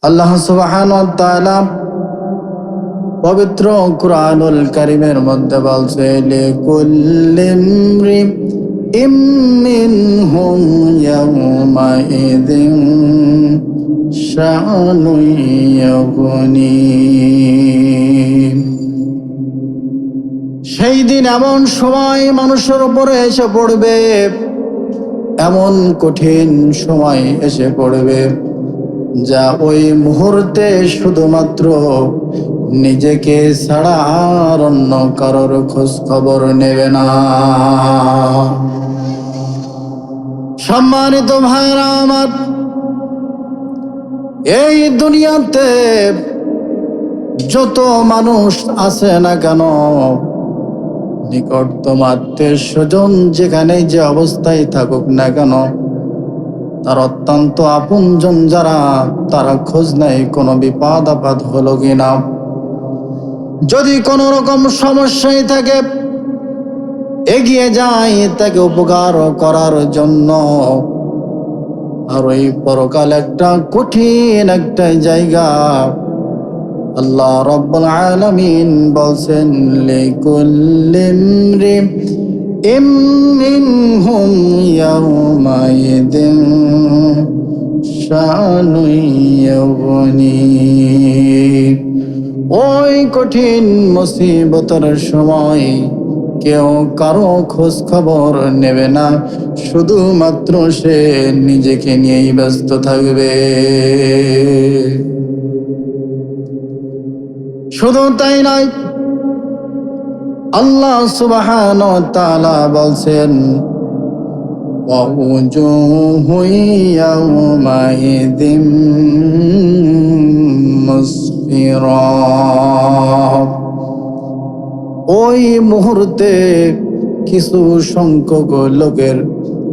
আল্লাহ সুবহানাহু ওয়া তাআলা পবিত্র কুরআনুল কারীমের মধ্যে বলছে, লিকুল্লি ইমরিইম মিনহুম ইয়াওমাইযিন শাআনুন ইউগনি। সেই দিন এমন সময় মানুষের উপরে এসে পড়বে, এমন কঠিন সময় এসে পড়বে যা ওই মুহূর্তে শুধুমাত্র নিজেকে ছাড়া আর অন্য কারোর খোঁজ খবর নেবে না। সম্মানিত ভাইরা আমার, এই দুনিয়াতে যত মানুষ আছে না কেন, নিকটতম আত্মীয় স্বজন যেখানে যে অবস্থায় থাকুক না কেন, তার অত্যন্ত আপনজন যারা, তারা খোঁজ নেয় কোনো বিপদ আপদ হলো কিনা। যদি কোনো রকম সমস্যায় থাকে, এগিয়ে যায় তাকে উপকার করার জন্য। আর ওই পরকাল একটা কঠিন একটা জায়গা। আল্লাহ রাব্বুল আলামিন বলছেন, লিকুল্লি ইমরিইম মিনহুম ইয়াওমাইযিন শাআনুন ইউগনি। ওই কঠিন মুসিবতের সময় কেউ কারো খোঁজ খবর নেবে না, শুধুমাত্র সে নিজেকে নিয়েই ব্যস্ত থাকবে। শুধু তাই নয়, আল্লাহ সুবহানাহু ওয়া তাআলা বলছেন, ওয়াউজুহু ইয়াওমাইযিন মুসফিরা। ওই মুহূর্তে কিছু সংখ্যক লোকের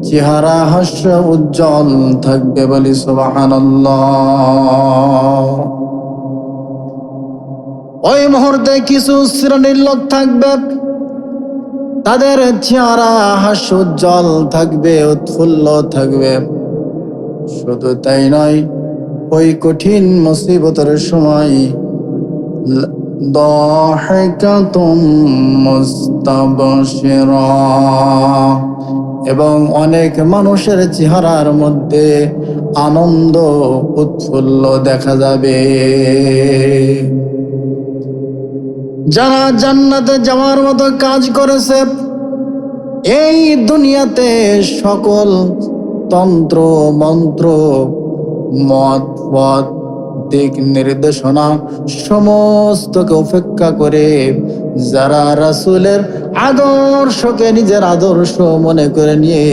চেহারা হাস্য উজ্জ্বল থাকবে, বলি সুবহানাল্লাহ। ওই মুহূর্তে কিছু শ্রেণীর লোক থাকবে, তাদের চেহারা হাস্য উজ্জ্বল থাকবে, উৎফুল্ল থাকবে। শুধু তাই নয়, ওই কঠিন মুসিবতের সময় দাহিকাতুম মুস্তাবশিরা, এবং অনেক মানুষের চেহারার মধ্যে আনন্দ উৎফুল্ল দেখা যাবে। যারা জান্নাতে যাওয়ার মতো কাজ করেছে, এই দুনিয়াতে সকল তন্ত্র মন্ত্র মত পথ দিক নির্দেশনা সমস্তকে উপেক্ষা করে যারা রাসূলের আদর্শকে নিজের আদর্শ মনে করে নিয়ে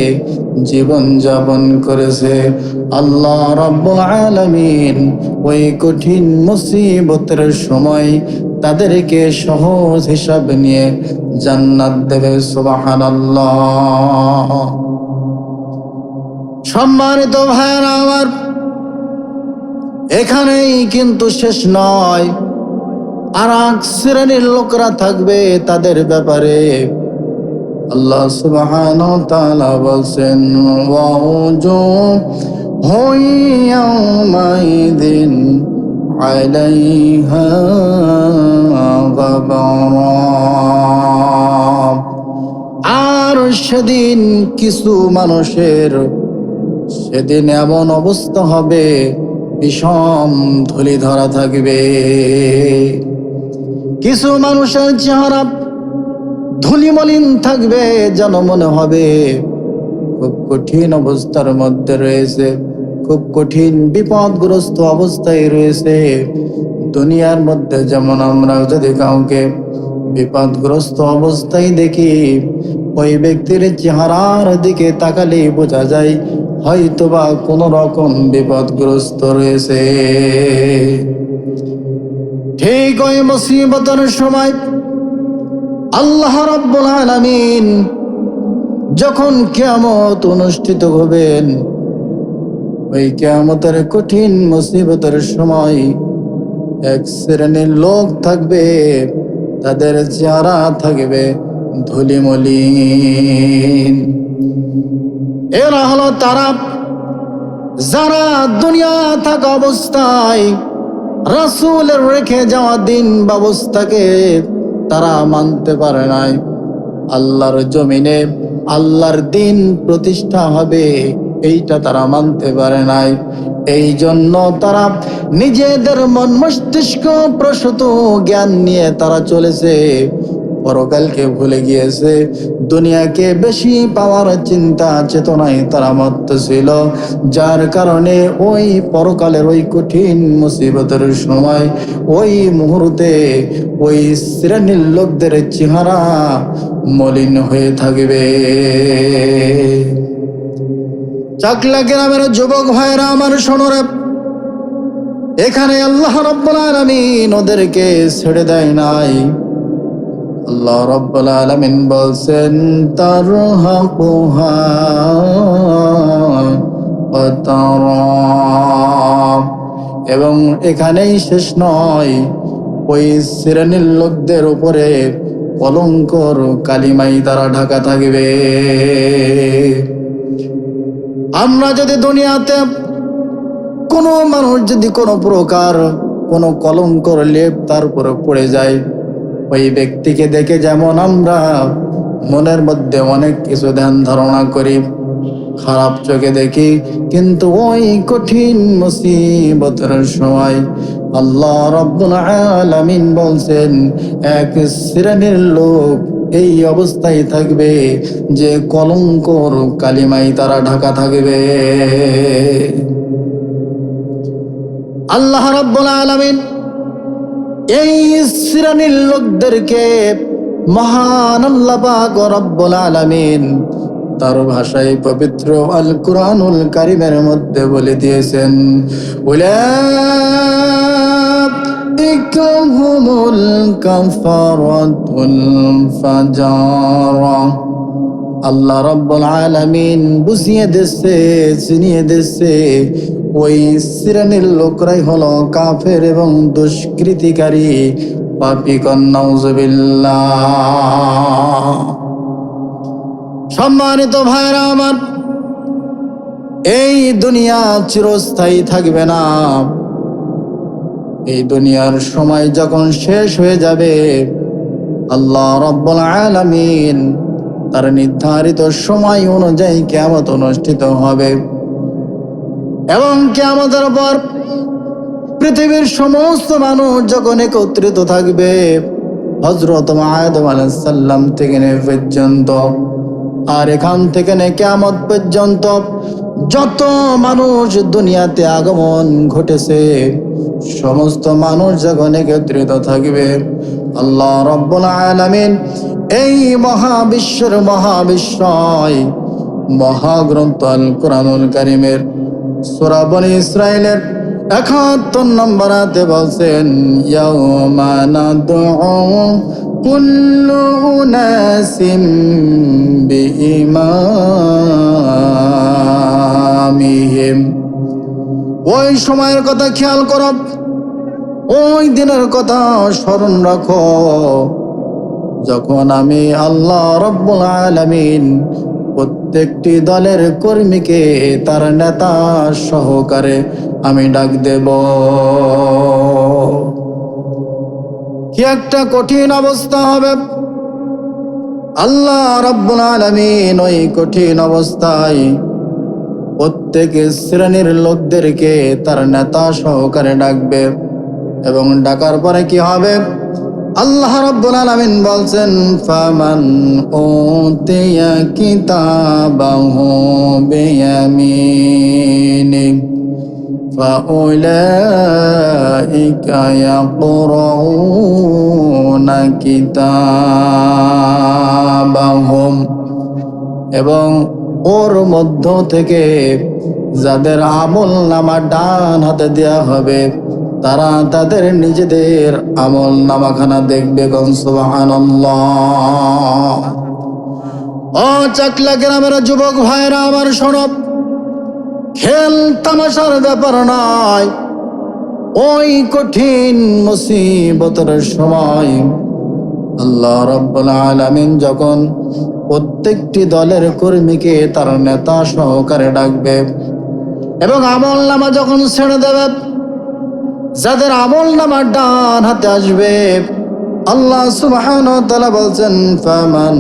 জীবন যাপন করেছে, আল্লাহ রাব্বুল আলামিন ওই কঠিন মুসিবতের সময় তাদেরকে সহজ হিসাব নিয়ে জান্নাত দেবে। সুবহানাল্লাহ। সম্মানিত ভাইরা আমার, এখানেই কিন্তু শেষ নয়। আর এক শ্রেণীর লোকরা থাকবে, তাদের ব্যাপারে আল্লাহ সুবহানাহু ওয়া তাআলা বলছেন, ওয়াউজুহু ইয়াওমাইযিন আলাইহা গাবারা। আর সেদিন কিছু মানুষের, সেদিন এমন অবস্থা হবে, বিষম ধুলি ধরা থাকবে। কিছু মানুষের চেহারা ধুলিমলিন থাকবে, যেন মনে হবে খুব কঠিন অবস্থার মধ্যে রয়েছে, খুব কঠিন বিপদগ্রস্ত অবস্থায় রয়েছে। দুনিয়ার মধ্যে যেমন আমরা যদি কাউকে বিপদগ্রস্ত অবস্থায় দেখি, ওই ব্যক্তির চেহারার দিকে তাকালেই বোঝা যায় হয়তোবা কোন রকম বিপদগ্রস্ত রয়েছে। ঠিক ওই মুসিবতের সময় আল্লাহ রাব্বুল আলামিন যখন কিয়ামত অনুষ্ঠিত হবেন, ওই কিয়ামতের কঠিন মুসিবতের সময় এক শ্রেণীর লোক থাকবে, তাদের চেহারা থাকবে ধুলিমলিন। এরা হলো তারা যারা দুনিয়া থাকা অবস্থায় রাসূলের রেখে যাওয়া দিন ব্যবস্থাকে তারা মানতে পারে নাই, আল্লাহর জমিনে আল্লাহর দিন প্রতিষ্ঠা হবে এইটা তারা মানতে পারে নাই। এই জন্য তারা নিজেদের মন মস্তিষ্ক প্রসূত জ্ঞান নিয়ে তারা চলেছে, পরকালকে ভুলে গিয়েছে, দুনিয়াকে বেশি পাওয়ার চিন্তা চেতনায় তারা মত্ত ছিল, যার কারণে ওই পরকালের ওই কঠিন মুসিবতের সময় ওই মুহূর্তে ওই শ্রেণীর লোকদের চেহারা মলিন হয়ে থাকবে। চাকলা গ্রামের যুবক ভাইরা আমার শোনরে, এখানে আল্লাহ রাব্বুল আলামিন ওদেরকে ছেড়ে দেয় নাই। আল্লাহ রাব্বুল আলামিন বলছেন তারহাকুহা ওয়াতারা, এবং এখানেই শেষ নয়, ওই শ্রেণীর লোকদের উপরে কলঙ্কর কালিমাই তারা ঢাকা থাকবে। আমরা যদি দুনিয়াতে কোনো মানুষ যদি কোনো প্রকার কোনো কলঙ্কর লেপ তার উপরে পড়ে যায়, ওই ব্যক্তিকে দেখে যেমন আমরা মনের মধ্যে অনেক কিছু ধ্যান ধারণা করি, খারাপ চোখে দেখি, কিন্তু ওই কঠিন মুসিবতের সময় আল্লাহ রাব্বুল আলামিন বলছেন এক শ্রেণীর লোক এই অবস্থায় থাকবে যে কলঙ্কর কালিমাই তারা ঢাকা থাকবে। আল্লাহ রাব্বুল আলামিন এই শ্রেণীর লোকদেরকে মহান আল্লাহ পাক রব্বুল আলামিন তার ভাষায় পবিত্র আল কুরআনুল কারীমের মধ্যে বলে দিয়েছেন, উলাইকা হুমুল কাফারাতুল ফাজারা। আল্লাহ রাব্বুল আলামিন বুঝিয়ে দিচ্ছে, চিনিয়ে দিচ্ছে, ওই শ্রেণীর লোকরাই হলো কাফের এবং দুষ্কৃতিকারী পাপীগণ, নাউযুবিল্লাহ। সম্মানিত ভাইরা আমার, এই দুনিয়া চিরস্থায়ী থাকবে না। এই দুনিয়ার সময় যখন শেষ হয়ে যাবে, আল্লাহ রাব্বুল আলামিন তার নির্ধারিত সময় অনুযায়ী কিয়ামত অনুষ্ঠিত হবে, এবং কিয়ামতের পর পৃথিবীর সমস্ত মানুষ যখন একত্রিত থাকবে, হযরত আদম আলাইহিস সালাম থেকে নিয়ে পর্যন্ত, আর এখান থেকে নিয়ে কিয়ামত পর্যন্ত যত মানুষ দুনিয়াতে আগমন ঘটেছে, সমস্ত মানুষ যখন একত্রিত থাকবে, আল্লাহ রাব্বুল আলামিন এই মহাবিশ্বের মহাবিশ্বয় মহাগ্রন্থ আল কুরআনুল কারীমের সূরা বনী ইসরাঈলের ৭১ নম্বর আয়াতে বলছেন, ইয়াউমা নাদউ কুল্লু উনাসিম বিইমামিহিম। ওই সময়ের কথা খেয়াল করো, ওই দিনের কথা স্মরণ রাখো, যখন আমি আল্লাহ রাব্বুল আলামিন প্রত্যেকটি দলের কর্মীকে তার নেতা সহকারে আমি ডাক দেব। কি একটা কঠিন অবস্থা হবে! আল্লাহ রাব্বুল আলামিন ওই কঠিন অবস্থায় প্রত্যেক শ্রেণীর লোকদেরকে তার নেতা সহকারে ডাকবে, এবং ডাকার পরে কি হবে? আল্লাহ রাব্বুল আলামিন বলছেন, ফামান উতিয়া কিতাবাহু বিয়ামিনি ফাউলাইকা ইয়াকরাউনা কিতাবাহুম। এবং ওর মধ্য থেকে যাদের আমল নামা ডান হাতে দেয়া হবে, তারা তাদের নিজেদের আমল নামাখানা দেখবে। সুবহানাল্লাহ। ও চাকলা গ্রামের যুবক ভাইরা আমার শোনো, খেল তামাশার ব্যাপার নয়। ওই কঠিন মুসিবতের সময় আল্লাহ রাব্বুল আলামিন যখন প্রত্যেকটি দলের কর্মীকে তার নেতা সহকারে ডাকবে, এবং আমল নামা যখন ছেড়ে দেবে, যাদের আমল নামা ডান হাতে আসবে, আল্লাহ সুবহানাহু ওয়া তাআলা বলছেন, ফামান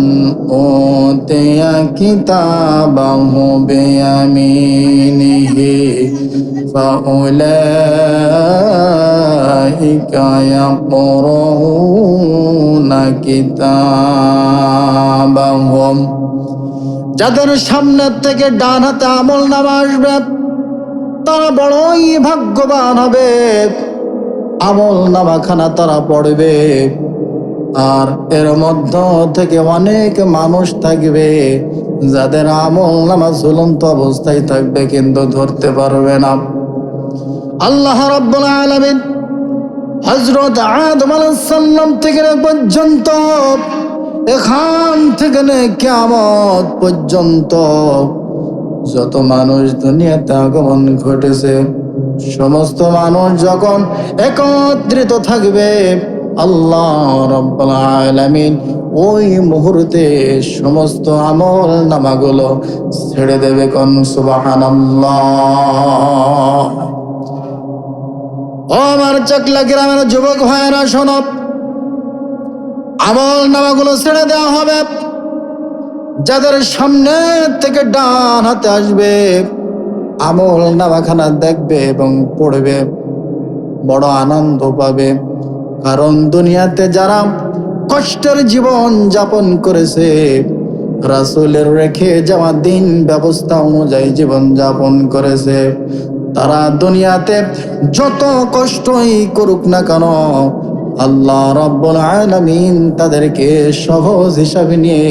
উতিয়া কিতাবাহু বিয়ামিনিহি ফাউলাইকা ইয়াকরাউনা কিতাবাহুম। যাদের সামনের থেকে ডান হাতে আমল নামা আসবে, তারা বড়ই ভাগ্যবান হবে। আমল নামাখানা তারা পড়বে, আর এর মধ্য থেকে অনেক মানুষ থাকবে যাদের আমল নামা ঝুলন্ত অবস্থায় থাকবে, কিন্তু ধরতে পারবে না। আল্লাহ রাব্বুল আলামিন হযরত আদম আলাইহিস সালাম থেকে পর্যন্ত, এখান থেকে কিয়ামত পর্যন্ত যত মানুষ দুনিয়াতে আগমন ঘটেছে, সমস্ত মানুষ যখন একত্রিত থাকবে, আল্লাহ রাব্বুল আলামিন ওই মুহূর্তে সমস্ত আমল নামাগুলো ছেড়ে দেবে। কোন সুবহানাল্লাহ। ও আমার চাকলা গ্রামের যুবক ভাইয়েরা শোনো, আমল নামাগুলো ছেড়ে দেওয়া হবে। যাদের সামনে থেকে ডান হাতে আসবে, আমল নামাখানা দেখবে এবং পড়বে, বড় আনন্দ পাবে। কারণ দুনিয়াতে যারা কষ্টের জীবন যাপন করেছে, রাসূলের রেখে যাওয়া দিন ব্যবস্থা অনুযায়ী জীবন যাপন করেছে, তারা দুনিয়াতে যত কষ্টই করুক না কেন, আল্লাহ রাব্বুল আলামিন তাদেরকে সহজ হিসাবে নিয়ে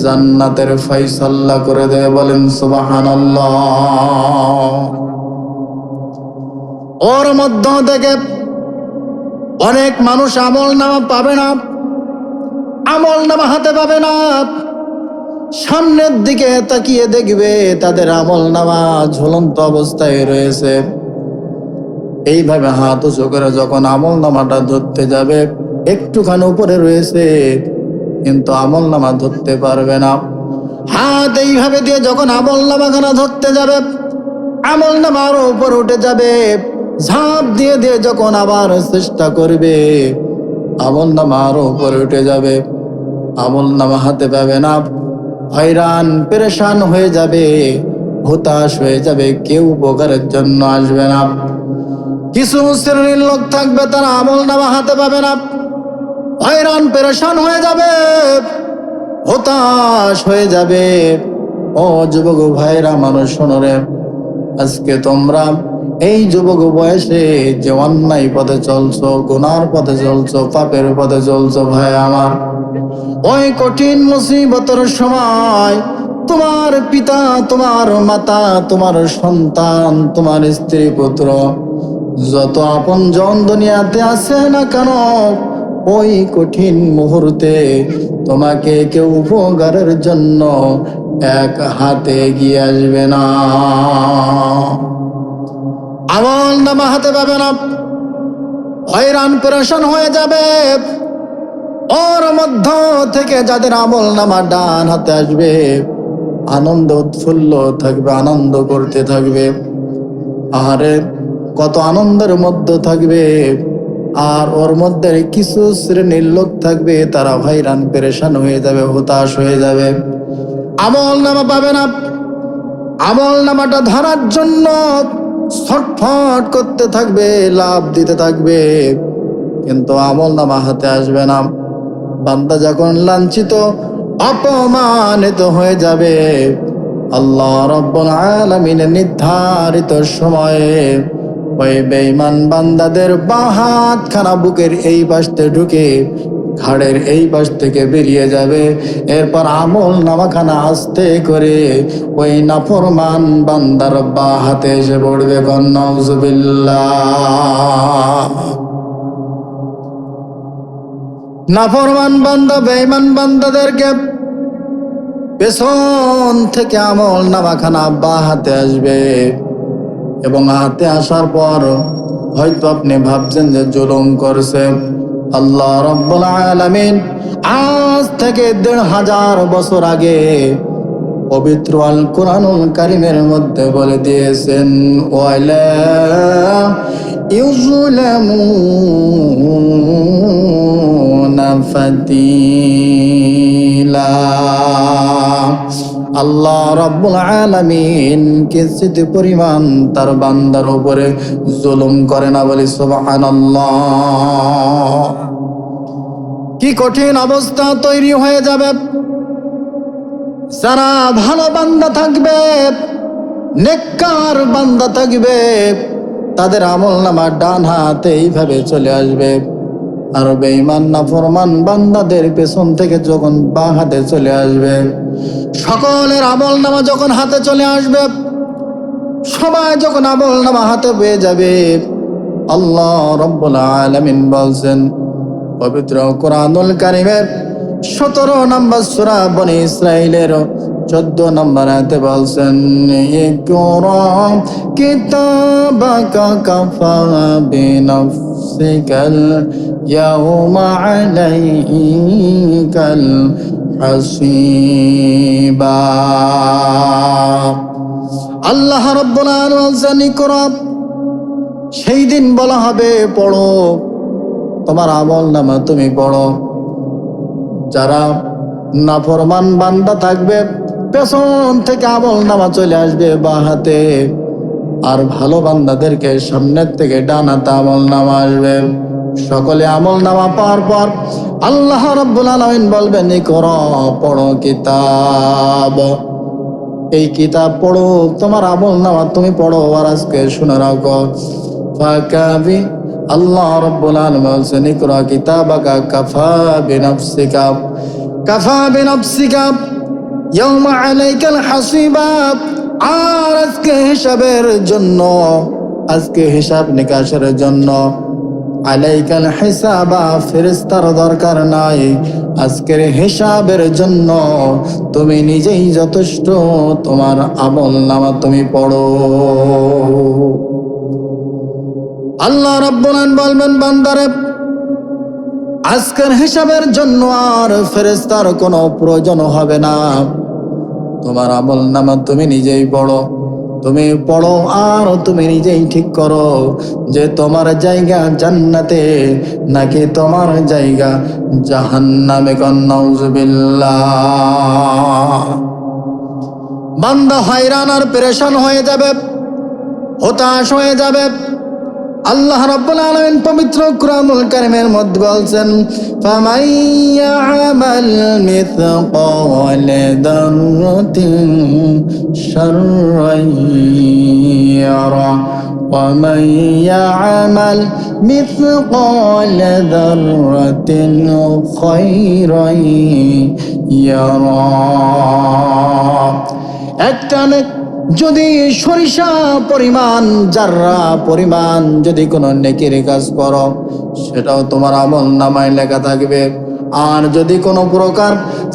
জান্নাতের ফয়সালা করে দেয়। বলেন সুবহানাল্লাহ। ওর মধ্য থেকে অনেক মানুষ আমল নামা পাবে না, আমল নামা হাতে পাবে না। সামনের দিকে তাকিয়ে দেখবে তাদের আমল নামা ঝুলন্ত অবস্থায় রয়েছে। এইভাবে হাত উঁচু করে যখন আমল নামাটা ধরতে যাবে, একটুখানি উপরে রয়েছে কিন্তু আমল নামা ধরতে পারবে না। হাত এইভাবে দিয়ে যখন আমল নামাখানা ধরতে যাবে, আমল নামা আরো উপরে উঠে যাবে। ঝাঁপ দিয়ে দিয়ে যখন আবার চেষ্টা করবে, আমল নামা আরো উপরে উঠে যাবে, আমল নামা হাতে পাবে না। হয়রান পেরেশান হয়ে যাবে, হতাশ হয়ে যাবে, কেউ উপকারের জন্য আসবে না। কিছু শ্রেণীর লোক থাকবে, তারা আমল নামা হাতে পাবে না, হয়রান পেরেশান হয়ে যাবে, হতাশ হয়ে যাবে। ও যুবক ভাইরা, মানুষ শোনো রে, আজকে তোমরা এই যুবক বয়সে যে অন্যায় পথে চলছো, গুনার পথে চলছো, পাপের পথে চলছো, ভাই আমার, ওই কঠিন মুসিবতের সময় তোমার পিতা, তোমার মাতা, তোমার সন্তান, তোমার স্ত্রী পুত্র, যত আপনজন দুনিয়াতে আছে না কেন, ওই কঠিন মুহূর্তে তোমাকে কেউ উপকারের জন্য এক হাতে এগিয়ে আসবে না। আমল নামা হাতে পাবে না, হয়রান পেরেশান হয়ে যাবে। ওর মধ্য থেকে যাদের আমল নামা ডান হাতে আসবে, আনন্দ উৎফুল্ল থাকবে, আনন্দ করতে থাকবে। আহারে কত আনন্দের মধ্যে থাকবে। আর ওর মধ্যে কিছু শ্রেণীর লোক থাকবে, তারা হয়রান পেরেশান হয়ে যাবে, হতাশ হয়ে যাবে, আমল নামা পাবে না। আমল নামাটা ধরার জন্য ছটফট করতে থাকবে, লাভ দিতে থাকবে, কিন্তু আমল নামা হাতে আসবে না। বান্দা যখন লাঞ্ছিত, অপমানিত হয়ে যাবে, আল্লাহ রাব্বুল আলামিনের নির্ধারিত সময়ে ওই বেঈমান বান্দাদের বাঁ হাতখানা বুকের এই পাশ থেকে ঢুকে ঘাড়ের এই পাশ থেকে বেরিয়ে যাবে। এরপর আমল নামাখানা আস্তে করে ওই নাফরমান বান্দার বাঁ হাতে এসে পড়বে। নাউজুবিল্লাহ। নাফরমান বান্দা, বেঈমান বান্দাদেরকে পেছন থেকে আমল নামাখানা বাঁ হাতে আসবে, এবং হাতে আসার পর হয়তো আপনি ভাবছেন যে জুলুম করছে। আল্লাহ রাব্বুল আলামিন আজ থেকে ১৫০০ বছর আগে পবিত্র আল কোরআনুল কারীমের মধ্যে বলে দিয়েছেন, ওয়ালা ইউযলামুনা ফাতিলা। আল্লাহ রাব্বুল আলামিন কিঞ্চিত পরিমাণ তার বান্দার উপরে জুলুম করে না, বলি সুবহানাল্লাহ। কি কঠিন অবস্থা তৈরি হয়ে যাবে। যারা ভালো বান্দা থাকবে, নেককার বান্দা থাকবে, তাদের আমলনামা ডান হাতে এইভাবে চলে আসবে। আর বেঈমান নাফরমান বান্দাদের পেছন থেকে যখন বাঁ হাতে চলে আসবে, সকলের আমলনামা যখন হাতে চলে আসবে, সবাই যখন আমলনামা হাতে পেয়ে যাবে, আল্লাহ রাব্বুল আলামিন বলছেন পবিত্র কোরআনুল কারীমের 17 নম্বর সূরা বনী ইসরাঈলের 14 নম্বর আয়াতে বলছেন, ইকরা কিতাবাকা কাফা বিনাফসিকাল ইয়াউমা আলাইকাল হাসিবা। আল্লাহ রাব্বুল আলামিন বলছেন, ইকরা, সেই দিন বলা হবে পড়ো, তোমার আমলনামা তুমি পড়ো। যারা নাফরমান বান্দা থাকবে, পেছন থেকে আমলনামা চলে আসবে বাঁ হাতে, আর ভালো বান্দাদেরকে সামনের থেকে ডান হাতে আমলনামা আসবে। সকলে আমলনামা পাওয়ার পর আল্লাহ রাব্বুল আলামিন বলবেন, ইকরা, পড়ো কিতাব, এই কিতাব পড়ো, তোমার আমলনামা তুমি পড়ো। আর আজকে শুনে রাখো, ফাকাবি, আল্লাহ রাব্বুল আলামিন বলছেন, ইকরা কিতাবাকা কাফা বিনাফসিকা, কাফা বিনাফসিকা ইয়াউমা আলাইকাল হাসিবা। আর আজকে হিসাবের জন্য, আজকে হিসাব নিকাশের জন্য আলাইকাল হিসাবা, ফেরেশতার দরকার নাই। আজকের হিসাবের জন্য তুমি নিজেই যথেষ্ট, তোমার আমলনামা তুমি পড়ো। আল্লাহ রাব্বুল আলামিন বলবেন, বান্দারে, আজকের হিসাবের জন্য আর ফেরেশতার কোনো প্রয়োজন হবে না। তোমার আমলনামা তুমি নিজেই পড়ো, তুমি পড়ো, আর তুমি নিজেই ঠিক করো যে তোমার জায়গা জান্নাতে নাকি তোমার জায়গা জাহান্নামে। নাউযুবিল্লাহ। বান্দা হয়রান আর পেরেশান হয়ে যাবে, হতাশ হয়ে যাবে। আল্লাহ রাব্বুল আলামিন পবিত্র কোরআনুল কারীমের মধ্যে বলছেন, ফামান ইয়ামাল মিসকালা দাররাতিন শাররান ইয়ারা ওয়া মান ইয়ামাল মিসকালা দাররাতিন খায়রান ইয়ারা। একটা যদি সরিষা পরিমাণ, জাররা পরিমাণ যদি কোনো নেকির কাজ করো, সেটাও তোমার আমলনামায় লেখা থাকবে। আর যদি কোনো প্রকার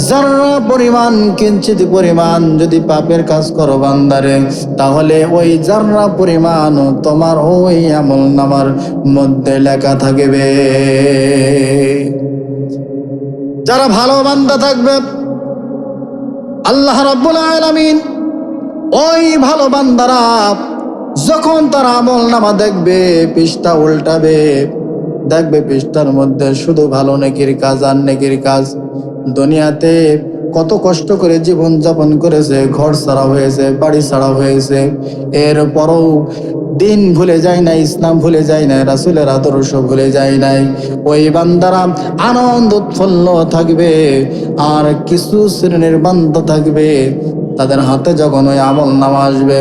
জাররা পরিমাণ, কিঞ্চিত পরিমাণ যদি পাপের কাজ করো বান্দারে, তাহলে ওই জাররা পরিমাণ তোমার ওই আমলনামার মধ্যে লেখা থাকবে। যারা ভালো বান্দা থাকবে, আল্লাহ রাব্বুল আলামিন ওই ভালো বান্দারা যখন তার আমলনামা দেখবে, পৃষ্ঠা উল্টাবে, দেখবে পৃষ্ঠার মধ্যে শুধু ভালো নেকির কাজ আর নেকির কাজ। দুনিয়াতে কত কষ্ট করে জীবন যাপন করেছে, ঘর ছাড়া হয়েছে, বাড়ি ছাড়া হয়েছে, এরপরও দিন ভুলে যায় না, ইসলাম ভুলে যায় না, রাসূলের আদর্শ ভুলে যায় নাই। ওই বান্দারা আনন্দ উৎফুল্ল থাকবে। আর কিছু শ্রেণীর বান্দা থাকবে, তাদের হাতে যখন ওই আমলনামা আসবে,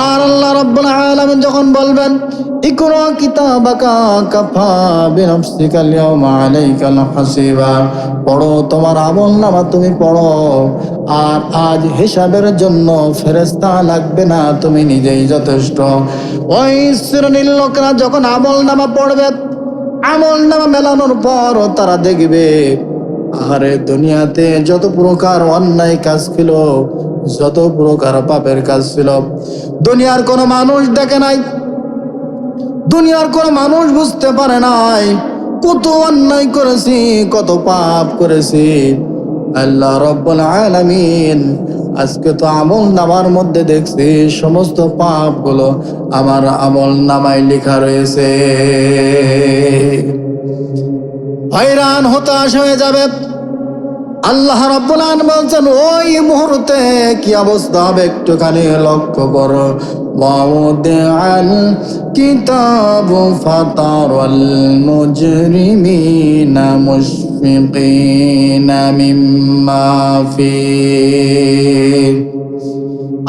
আর আল্লাহ রাব্বুল আলামিন যখন বলবেন, ইকরা কিতাবাকা কাফা বিনাফসিকাল ইয়াউমা আলাইকাল হাসিবা, পড়ো, তোমার আমলনামা তুমি পড়ো, আর আজ হিসাবের জন্য ফেরেশতা লাগবে না, তুমি নিজেই যথেষ্ট। ওই শ্রেণীর লোকেরা যখন আমলনামা পড়বে, আমলনামা মেলানোর পর তারা দেখবে, আরে দুনিয়াতে যত প্রকার অন্যায় কাজ ছিল, যত প্রকার পাপের কাজ ছিল, দুনিয়ার কোনো মানুষ দেখে নাই, দুনিয়ার কোনো মানুষ বুঝতে পারে নাই কত অন্যায় করেছি, কত পাপ করেছি। আল্লাহ রাব্বুল আলামিন আজকে তো আমল নামার মধ্যে দেখছি সমস্ত পাপগুলো আমার আমল নামায় লেখা রয়েছে। হয়রান হতাশ হয়ে যাবে। আল্লাহ রাব্বুল আলামিন বলছেন ওই মুহূর্তে কি অবস্থা হবে একটুখানি লক্ষ্য করো। ওয়াউদিআল কিতাবু ফাতারাল মুজরিমিনা মুশফিকিনা মিম্মা ফীহি।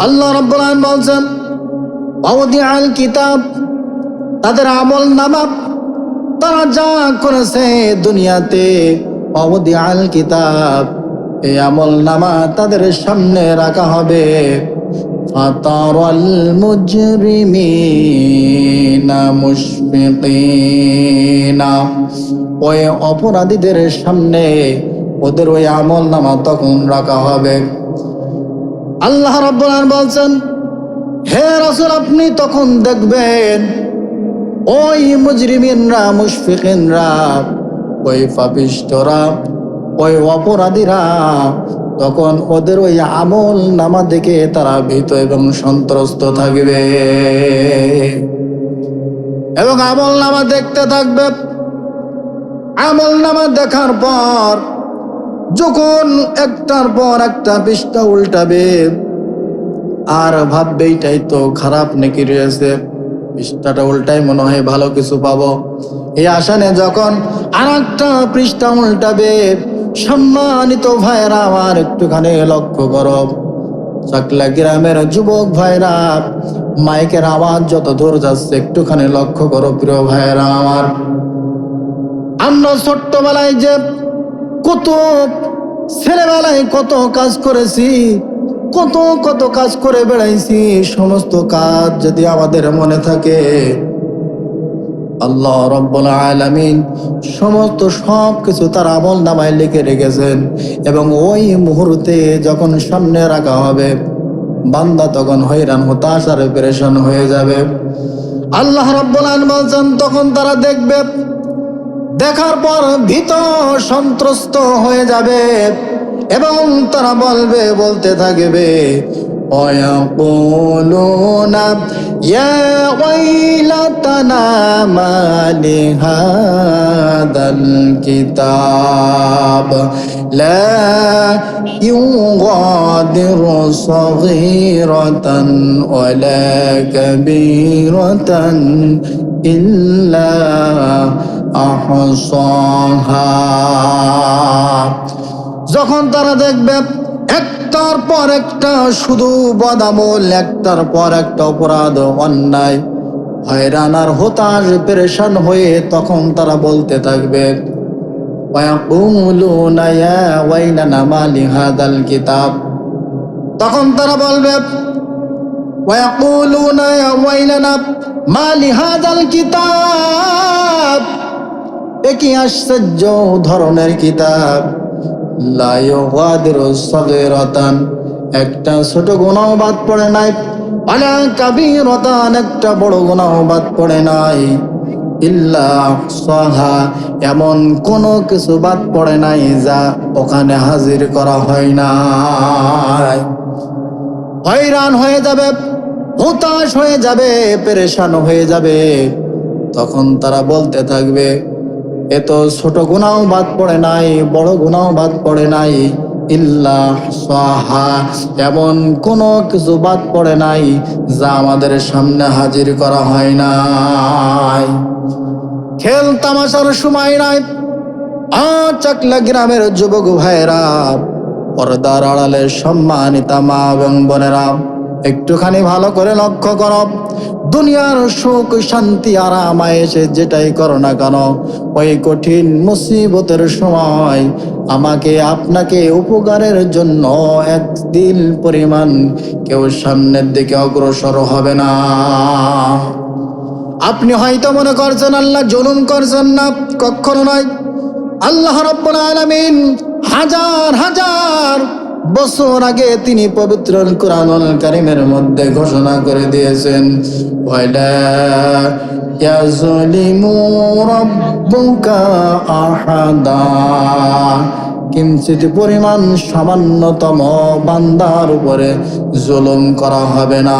আল্লাহ রাব্বুল আলামিন বলছেন ওয়াউদিআল কিতাব, তাদের আমল নামা তারা যা করেছে দুনিয়াতে, ওয়াউদিআল কিতাব এই আমল নামা তাদের সামনে রাখা হবে। ফাতারাল মুজরিমিনা মুশফিকিনা, ওই অপরাধীদের সামনে ওদের ওই আমল নামা তখন রাখা হবে। আল্লাহ রাব্বুল আলামিন বলছেন হে রাসূল আপনি তখন দেখবেন ওই মুজরিমিনরা মুশফিকিনরা, ওই পাপিষ্ঠরা, ওই অপরাধীরা তখন ওদের ওই আমল নামা দেখে তারা ভীত এবং সন্ত্রস্ত থাকবে এবং আমল নামা দেখতে থাকবে। আমল নামা দেখার পর যখন একটার পর একটা পৃষ্ঠা উল্টাবে আর ভাববে এইটাই তো খারাপ নাকি রয়েছে, পৃষ্ঠাটা উল্টাই মনে হয় ভালো কিছু পাবো, এই আশা নিয়ে যখন আর একটা পৃষ্ঠা উল্টাবে, সম্মানিত ভাইরা আমার একটুখানি লক্ষ্য করো। চাকলা গ্রামের যুবক ভাইরা, মাইকের আওয়াজ যত দূর যাচ্ছে একটুখানি লক্ষ্য করো প্রিয় ভাইরা আমার। আমরা ছোট্টবেলায় যে কত ছেলেবেলায় কত কাজ করেছি, কত কত কাজ করে বেড়াইছি, সমস্ত কাজ যদি আমাদের মনে থাকে আল্লাহ রাব্বুল আলামিন সমস্ত সব কিছু তার আমল নামায় লিখে রেখেছেন এবং ওই মুহূর্তে যখন সামনে রাখা হবে বান্দা তখন হয়রান হতাশ আর পেরেশান হয়ে যাবে। আল্লাহ রাব্বুল আলামিন বলছেন তখন তারা দেখবে, দেখার পর ভীত সন্ত্রস্ত হয়ে যাবে এবং তারা বলতে থাকবে ويقولون يا ويلتنا ما لهذا الكتاب لا يغادر صغيرة ولا كبيرة إلا أحصاها। যখন তারা দেখবে একটার পর একটা শুধু বদামল, একটার পর একটা অপরাধ অন্যায়, হয়রান আর হতাশ পেরেশান হয়ে তখন তারা বলতে থাকবে ওয়ায়াকুলুনা ইয়া ওয়াইলানা মা লিহাদাল কিতাব, তখন তারা বলবে ওয়ায়াকুলুনা ইয়া ওয়াইলানা মা লিহাদাল কিতাব, এ কি আশ্চর্য ধরনের কিতাব, লা ইউগাদিরু সাগীরাতান, একটা ছোট গুনাহ বাদ পড়ে নাই, ওয়ালা কাবীরাতান, একটা বড় গুনাহ বাদ পড়ে নাই, ইল্লা আহসাহা, এমন কোন কিছু বাদ পড়ে নাই যা ওখানে হাজির করা হয় নাই। হয়রান হয়ে যাবে, হতাশ হয়ে যাবে, পেরেশান হয়ে যাবে। তখন তারা বলতে থাকবে এত ছোট গুনাহ বাদ পড়ে নাই, বড় গুনাহ বাদ পড়ে নাই, ইল্লা আহসাহা, এমন কোন কিছু বাদ পড়ে নাই যা আমাদের সামনে হাজির করা হয় নাই। খেল তামাশার সময় নাই। চাকলা গ্রামের যুবক ভাইরা, পর্দার আড়ালে সম্মানিতা মা এবং বোনেরা, একটুখানি ভালো করে লক্ষ্য করো। দুনিয়ার সুখ শান্তি আরাম আয়েশে যেটাই করো না কেন, ওই কঠিন মুসিবতের সময় আমাকে আপনাকে উপকারের জন্য একদিন পরিমাণ কেউ সামনের দিকে অগ্রসর হবে না। আপনি হয়তো মনে করছেন আল্লাহ জুলুম করছেন না, কখনো নয়। আল্লাহ রাব্বুল আলামিন হাজার হাজার বছর আগে তিনি পবিত্র কুরআনুল কারীমের মধ্যে ঘোষণা করে দিয়েছেন ওয়ালা ইয়াযলিমু রাব্বুকা আহাদা, কিঞ্চিত পরিমাণ সামান্যতম বান্দার উপরে জুলুম করা হবে না।